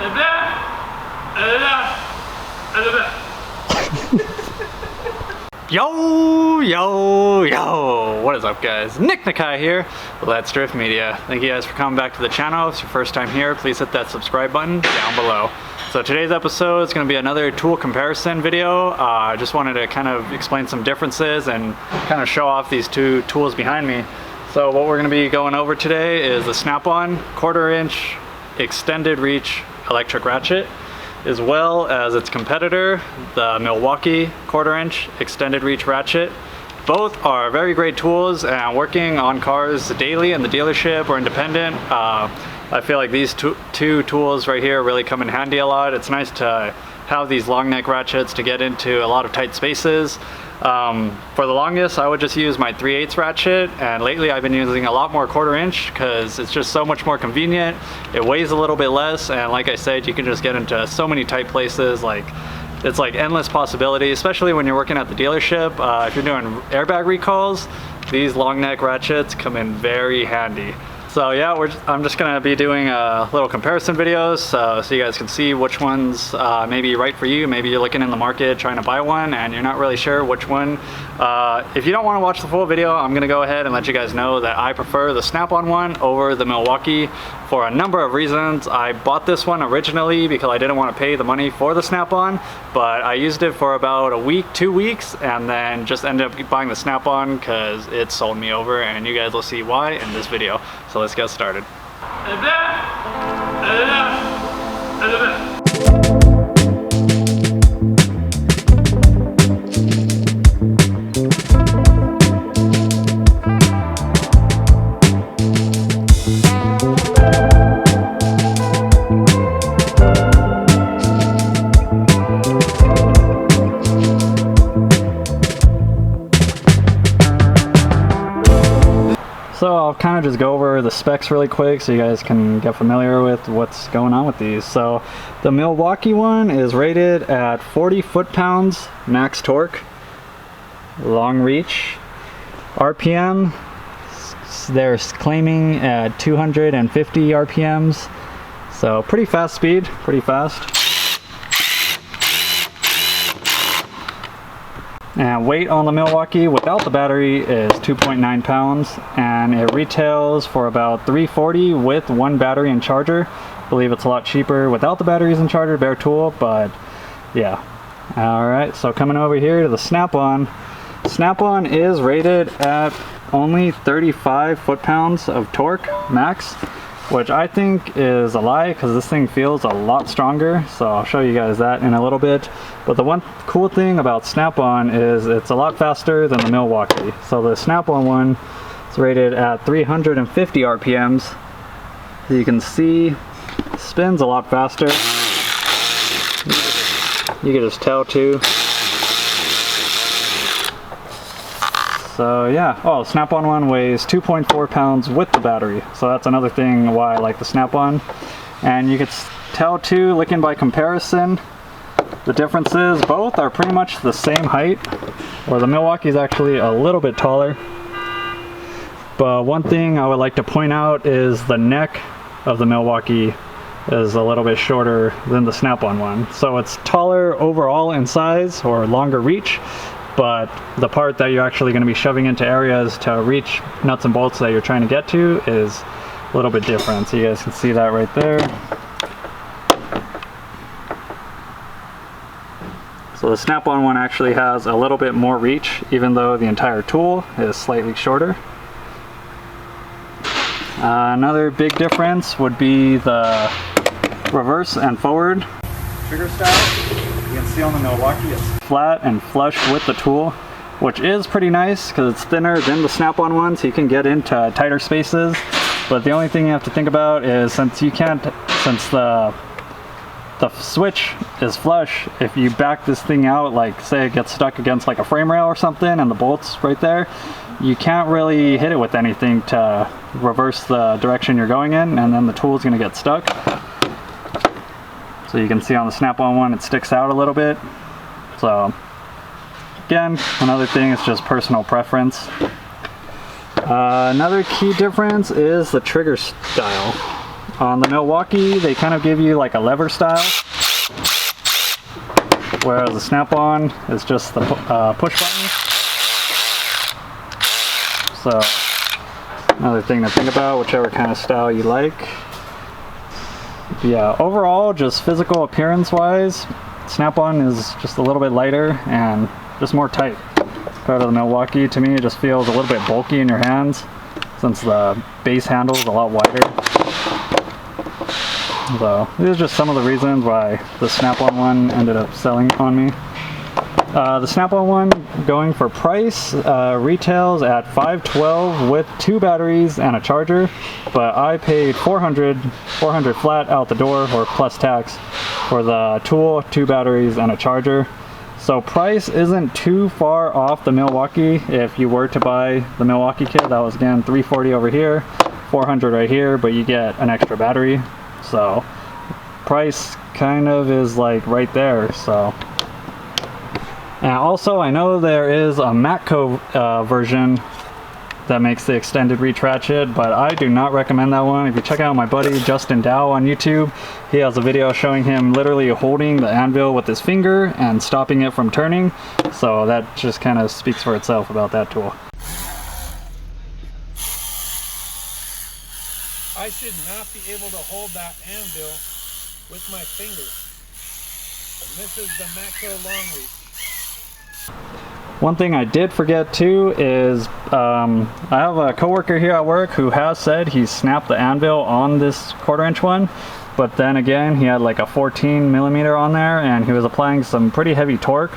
Yo, what is up guys? Nick Nakai here, Let's Drift Media. Thank you guys for coming back to the channel. If it's your first time here, please hit that subscribe button down below. So today's episode is going to be another tool comparison video. I just wanted to kind of explain some differences and kind of show off these two tools behind me. So what we're going to be going over today is the Snap-on 1/4 inch extended reach electric ratchet, as well as its competitor, the Milwaukee 1/4 inch extended reach ratchet. Both are very great tools, and working on cars daily in the dealership or independent, I feel like these two tools right here really come in handy a lot. It's nice to have these long neck ratchets to get into a lot of tight spaces. For the longest, I would just use my 3/8 ratchet, and lately I've been using a lot more 1/4 inch because it's just so much more convenient. It weighs a little bit less, and like I said, you can just get into so many tight places. It's like endless possibilities, especially when you're working at the dealership. If you're doing airbag recalls, these long neck ratchets come in very handy. So yeah, I'm just gonna be doing a little comparison videos so you guys can see which ones may be right for you. Maybe you're looking in the market trying to buy one and you're not really sure which one. If you don't want to watch the full video, I'm gonna go ahead and let you guys know that I prefer the Snap-on one over the Milwaukee for a number of reasons. I bought this one originally because I didn't want to pay the money for the Snap-on, but I used it for about a week, 2 weeks, and then just ended up buying the Snap-on because it sold me over, and you guys will see why in this video. So let's get started. So I'll kind of just go over the specs really quick so you guys can get familiar with what's going on with these. So the Milwaukee one is rated at 40 foot-pounds max torque, long reach. RPM, they're claiming at 250 RPMs. So pretty fast speed, pretty fast. And weight on the Milwaukee without the battery is 2.9 pounds, and it retails for about $340 with one battery and charger. I believe it's a lot cheaper without the batteries and charger, bare tool, but yeah. Alright, so coming over here to the Snap-on. Snap-on is rated at only 35 foot-pounds of torque max, which I think is a lie because this thing feels a lot stronger. So I'll show you guys that in a little bit. But the one cool thing about Snap-on is it's a lot faster than the Milwaukee. So the Snap-on one is rated at 350 RPMs. So you can see it spins a lot faster. You can just tell too. So yeah, oh, Snap-on one weighs 2.4 pounds with the battery. So that's another thing why I like the Snap-on. And you can tell too, looking by comparison, the difference is both are pretty much the same height, or the Milwaukee is actually a little bit taller. But one thing I would like to point out is the neck of the Milwaukee is a little bit shorter than the Snap-on one. So it's taller overall in size, or longer reach, but the part that you're actually going to be shoving into areas to reach nuts and bolts that you're trying to get to is a little bit different. So you guys can see that right there. So the Snap-on one actually has a little bit more reach, even though the entire tool is slightly shorter. Another big difference would be the reverse and forward trigger style. You can see on the Milwaukee it's flat and flush with the tool, which is pretty nice because it's thinner than the Snap-on one, so you can get into tighter spaces. But the only thing you have to think about is since the switch is flush, if you back this thing out, like say it gets stuck against like a frame rail or something and the bolt's right there, you can't really hit it with anything to reverse the direction you're going in, and then the tool's going to get stuck. So you can see on the Snap-on one it sticks out a little bit. So again, another thing is just personal preference. Another key difference is the trigger style. On the Milwaukee, they kind of give you like a lever style, whereas the Snap-on is just the push button. So another thing to think about, whichever kind of style you like. But yeah, overall, just physical appearance wise, Snap-on is just a little bit lighter and just more tight. Compared to the Milwaukee, to me it just feels a little bit bulky in your hands since the base handle is a lot wider. So these are just some of the reasons why the Snap-on one ended up selling on me. The Snap-on one, going for price, retails at $512 with 2 batteries and a charger, but I paid $400 flat out the door, or plus tax, for the tool, 2 batteries and a charger. So price isn't too far off the Milwaukee. If you were to buy the Milwaukee kit, that was again $340 over here, $400 right here, but you get an extra battery. So price kind of is like right there. So, and also I know there is a Matco version that makes the extended reach ratchet, but I do not recommend that one. If you check out my buddy Justin Dow on YouTube, he has a video showing him literally holding the anvil with his finger and stopping it from turning. So that just kind of speaks for itself about that tool. I should not be able to hold that anvil with my finger. And this is the Matco long reach. One thing I did forget too is I have a coworker here at work who has said he snapped the anvil on this 1/4 inch one, but then again he had like a 14mm on there and he was applying some pretty heavy torque.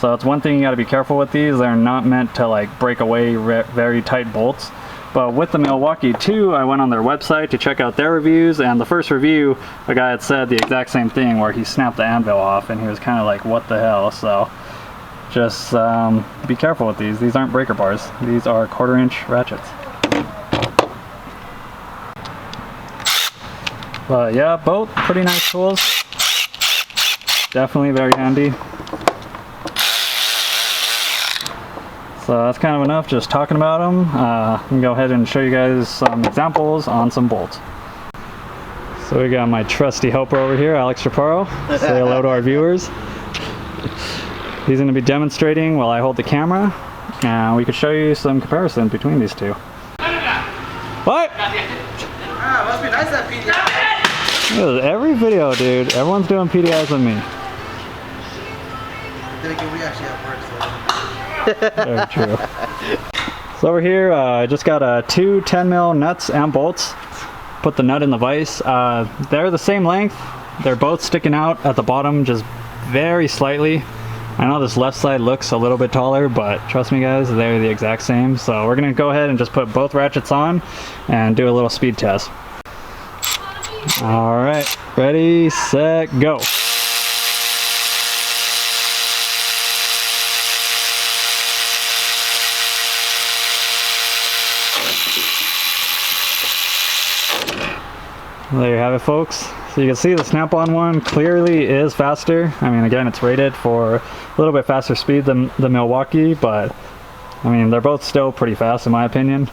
So that's one thing you got to be careful with these. They're not meant to like break away very tight bolts. But with the Milwaukee too, I went on their website to check out their reviews, and the first review, a guy had said the exact same thing where he snapped the anvil off and he was kind of like, what the hell? So just be careful with these. These aren't breaker bars. These are 1/4 inch ratchets. But yeah, both pretty nice tools. Definitely very handy. So that's kind of enough just talking about them. I'm gonna go ahead and show you guys some examples on some bolts. So we got my trusty helper over here, Alex Chaparro. Say hello to our viewers. He's going to be demonstrating while I hold the camera, and we could show you some comparison between these two. What? Must be nice at PDI. Every video, dude. Everyone's doing PDIs with me. Then again, we actually have work, so. Very true. So over here, I just got 2 10mm nuts and bolts. Put the nut in the vise. They're the same length. They're both sticking out at the bottom, just very slightly. I know this left side looks a little bit taller, but trust me guys, they're the exact same. So we're gonna go ahead and just put both ratchets on and do a little speed test. All right, ready, set, go. There you have it, folks. So you can see the Snap-on one clearly is faster. I mean, again, it's rated for a little bit faster speed than the Milwaukee, but I mean, they're both still pretty fast in my opinion.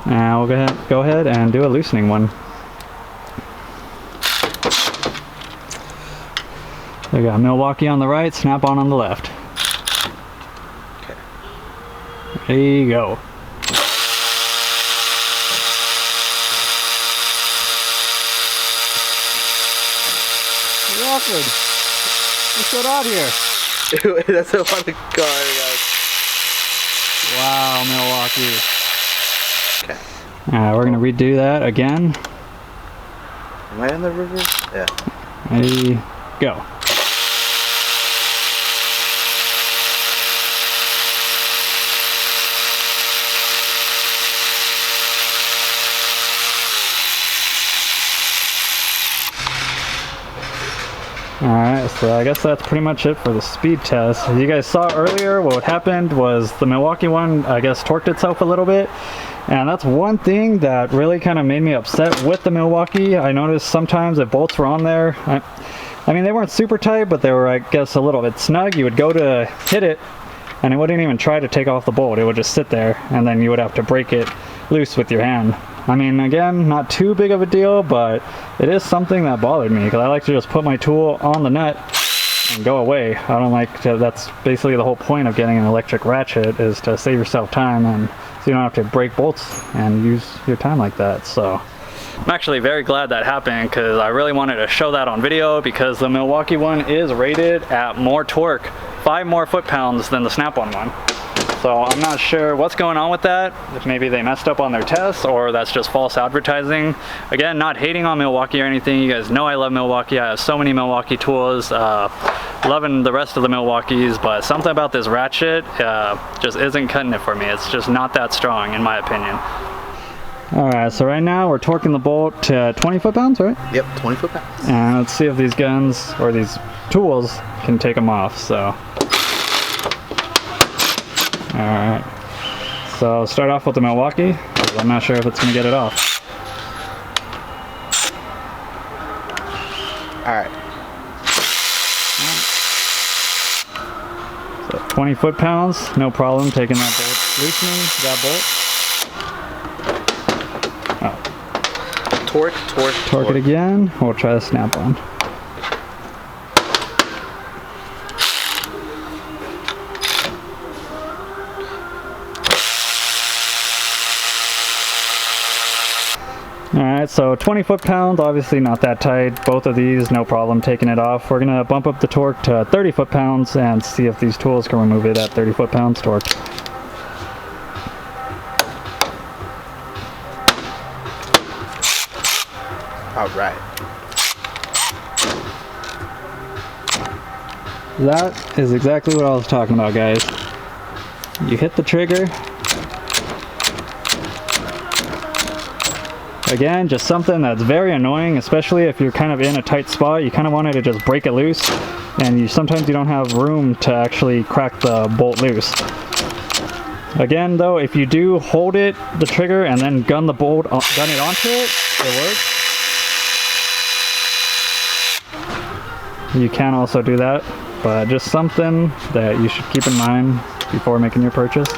Now we'll go ahead and do a loosening one. We got Milwaukee on the right, Snap-on on the left. Okay. There you go. What's going on here? That's a lot of car, guys. Wow, Milwaukee. Okay. We're gonna redo that again. Am I in the river? Yeah. Ready, go. Alright, so I guess that's pretty much it for the speed test. As you guys saw earlier, what happened was the Milwaukee one, I guess, torqued itself a little bit. And that's one thing that really kind of made me upset with the Milwaukee. I noticed sometimes if bolts were on there, I mean, they weren't super tight, but they were, I guess, a little bit snug. You would go to hit it, and it wouldn't even try to take off the bolt. It would just sit there, and then you would have to break it loose with your hand. I mean, again, not too big of a deal, but it is something that bothered me because I like to just put my tool on the nut and go away. I don't like to, that's basically the whole point of getting an electric ratchet, is to save yourself time and so you don't have to break bolts and use your time like that. So I'm actually very glad that happened because I really wanted to show that on video, because the Milwaukee one is rated at more torque, 5 more foot-pounds than the Snap-on one. So I'm not sure what's going on with that, if maybe they messed up on their tests or that's just false advertising. Again, not hating on Milwaukee or anything. You guys know I love Milwaukee. I have so many Milwaukee tools, loving the rest of the Milwaukees, but something about this ratchet just isn't cutting it for me. It's just not that strong in my opinion. Alright, so right now we're torquing the bolt to 20 foot-pounds, right? Yep, 20 foot-pounds. And let's see if these guns, or these tools, can take them off, so. Alright, so start off with the Milwaukee, because I'm not sure if it's going to get it off. Alright. So 20 foot-pounds, no problem taking that bolt, loosening that bolt. Torque it again. We'll try the Snap-on. Alright, so 20 foot-pounds, obviously not that tight. Both of these, no problem taking it off. We're going to bump up the torque to 30 foot-pounds and see if these tools can remove it at 30 foot-pounds torque. Alright. That is exactly what I was talking about, guys. You hit the trigger. Again, just something that's very annoying, especially if you're kind of in a tight spot. You kind of wanted to just break it loose, and sometimes you don't have room to actually crack the bolt loose. Again, though, if you do hold the trigger and then gun it onto it, it works. You can also do that, but just something that you should keep in mind before making your purchase.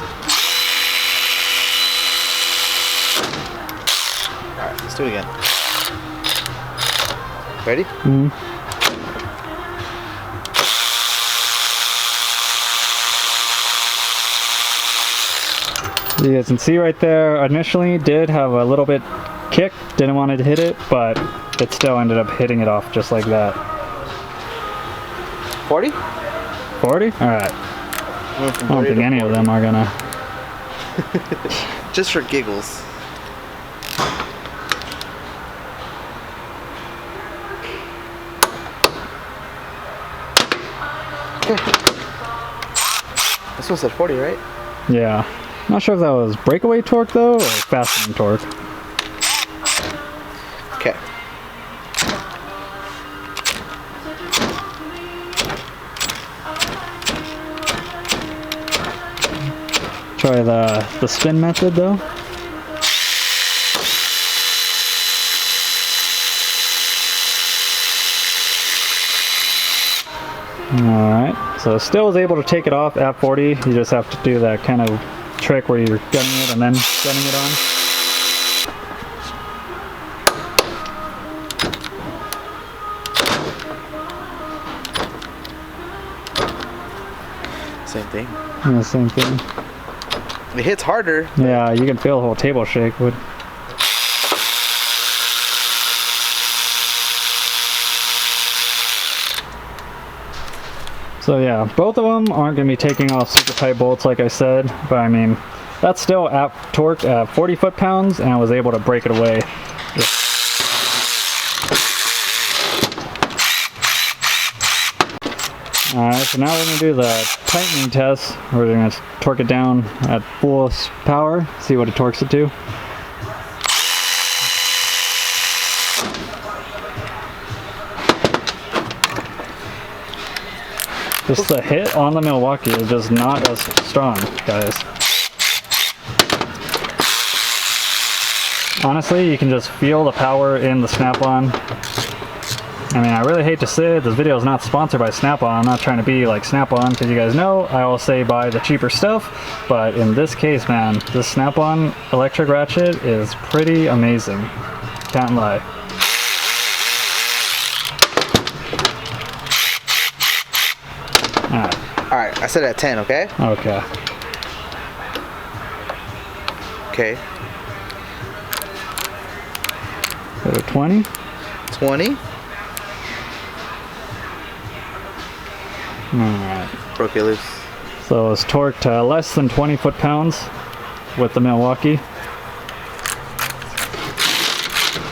Alright, let's do it again. Ready? Mm-hmm. You guys can see right there, initially did have a little bit kick, didn't want to hit it, but it still ended up hitting it off just like that. 40? 40? Alright. I don't think any of them are gonna. Just for giggles. Okay. This one said 40, right? Yeah. Not sure if that was breakaway torque though, or fastening torque. Okay. Try the spin method though. Alright, so still was able to take it off at 40. You just have to do that kind of trick where you're gunning it and then gunning it on. Same thing. Yeah, same thing. It hits harder. Yeah, you can feel the whole table shake. So yeah, both of them aren't going to be taking off super tight bolts like I said, but I mean, that's still at torque at 40 foot-pounds, and I was able to break it away. Alright, so now we're going to do the tightening test. We're going to torque it down at full power, see what it torques it to. Just the hit on the Milwaukee is just not as strong, guys. Honestly, you can just feel the power in the Snap-on. I mean, I really hate to say it, this video is not sponsored by Snap-on. I'm not trying to be like Snap-on, because you guys know I always say buy the cheaper stuff. But in this case, man, this Snap-on electric ratchet is pretty amazing. Can't lie. Alright, I set it at 10, okay? Okay. Okay. Go to 20. 20. Alright. Broke it loose. So it's torqued to less than 20 foot-pounds with the Milwaukee.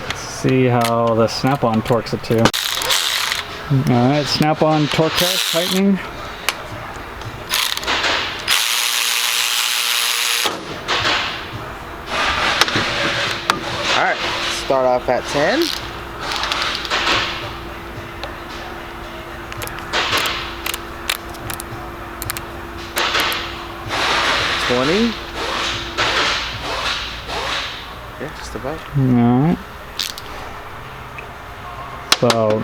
Let's see how the Snap-on torques it to. Alright, Snap-on torque test, tightening. Alright, start off at 10. Yeah, just about. Alright. So,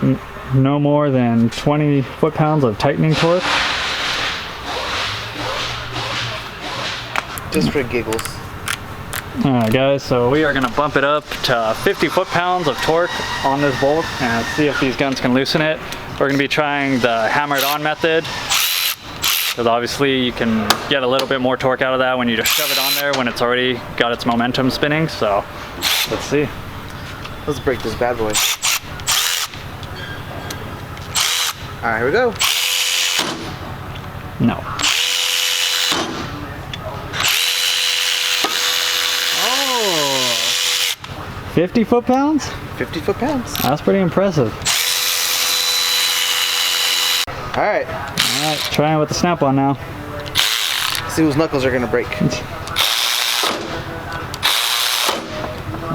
no more than 20 foot-pounds of tightening torque. Just for giggles. Alright guys, so we are going to bump it up to 50 foot-pounds of torque on this bolt and see if these guns can loosen it. We're going to be trying the hammered on method, because obviously you can get a little bit more torque out of that when you just shove it on there when it's already got its momentum spinning. So let's see. Let's break this bad boy. Alright, here we go. No. Oh, 50 foot-pounds? 50 foot-pounds. That's pretty impressive. Alright. Alright, trying with the Snap-on now. See whose knuckles are gonna break.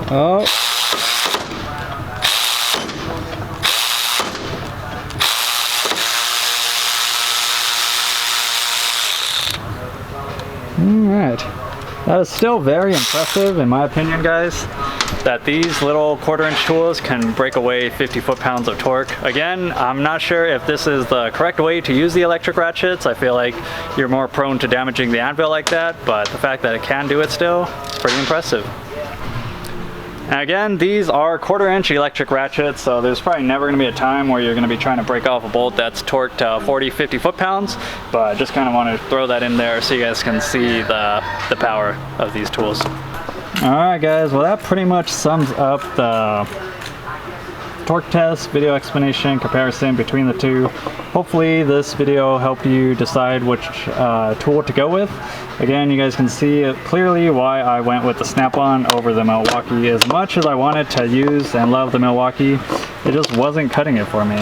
Oh. Alright. That is still very impressive in my opinion, guys, that these little 1/4-inch tools can break away 50 foot-pounds of torque. Again, I'm not sure if this is the correct way to use the electric ratchets. I feel like you're more prone to damaging the anvil like that, but the fact that it can do it still, is pretty impressive. And again, these are 1/4-inch electric ratchets, so there's probably never going to be a time where you're going to be trying to break off a bolt that's torqued to 40, 50 foot-pounds, but I just kind of want to throw that in there so you guys can see the power of these tools. Alright guys, well that pretty much sums up the torque test, video explanation, comparison between the two. Hopefully this video helped you decide which tool to go with. Again, you guys can see clearly why I went with the Snap-on over the Milwaukee. As much as I wanted to use and love the Milwaukee, it just wasn't cutting it for me.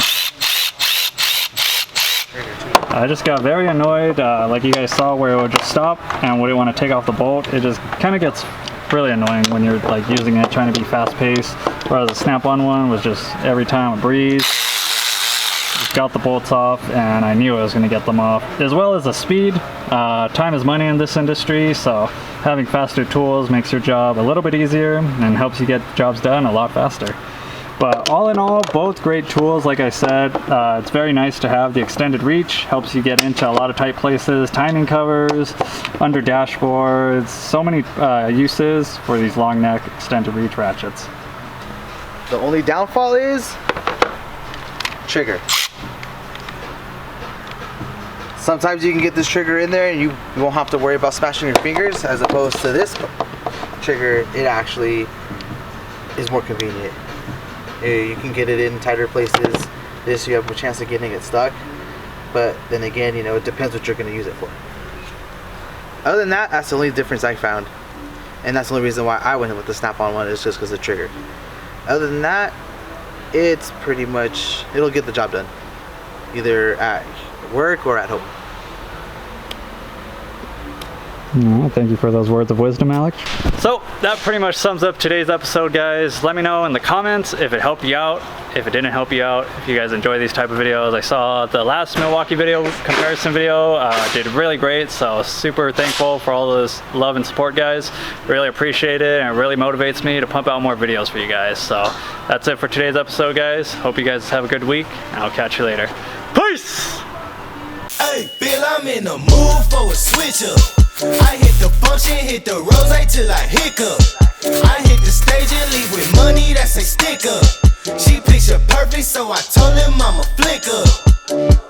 I just got very annoyed, like you guys saw where it would just stop and wouldn't want to take off the bolt. It just kind of gets really annoying when you're like using it, trying to be fast-paced, whereas the Snap-on one was just every time a breeze. Just got the bolts off and I knew I was going to get them off. As well as the speed. Time is money in this industry, so having faster tools makes your job a little bit easier and helps you get jobs done a lot faster. But all in all, both great tools. Like I said, it's very nice to have the extended reach, helps you get into a lot of tight places, timing covers, under dashboards, so many uses for these long neck extended reach ratchets. The only downfall is trigger. Sometimes you can get this trigger in there and you won't have to worry about smashing your fingers, as opposed to this trigger, it actually is more convenient. You can get it in tighter places. This, you have a chance of getting it stuck. But then again, you know, it depends what you're going to use it for. Other than that, that's the only difference I found. And that's the only reason why I went with the Snap-on one, is just because of the trigger. Other than that, it's pretty much, it'll get the job done. Either at work or at home. Thank you for those words of wisdom, Alex. So that pretty much sums up today's episode, guys. Let me know in the comments if it helped you out, if it didn't help you out, if you guys enjoy these type of videos. I saw the last Milwaukee video comparison video did really great, so super thankful for all this love and support, guys. Really appreciate it, and it really motivates me to pump out more videos for you guys. So that's it for today's episode, guys. Hope you guys have a good week, and I'll catch you later. Peace! Hey, Bill, I'm in the mood for a switch up. I hit the function, hit the rose till I hiccup. I hit the stage and leave with money that's a stick up. She picture perfect, so I told him I'm a flick up.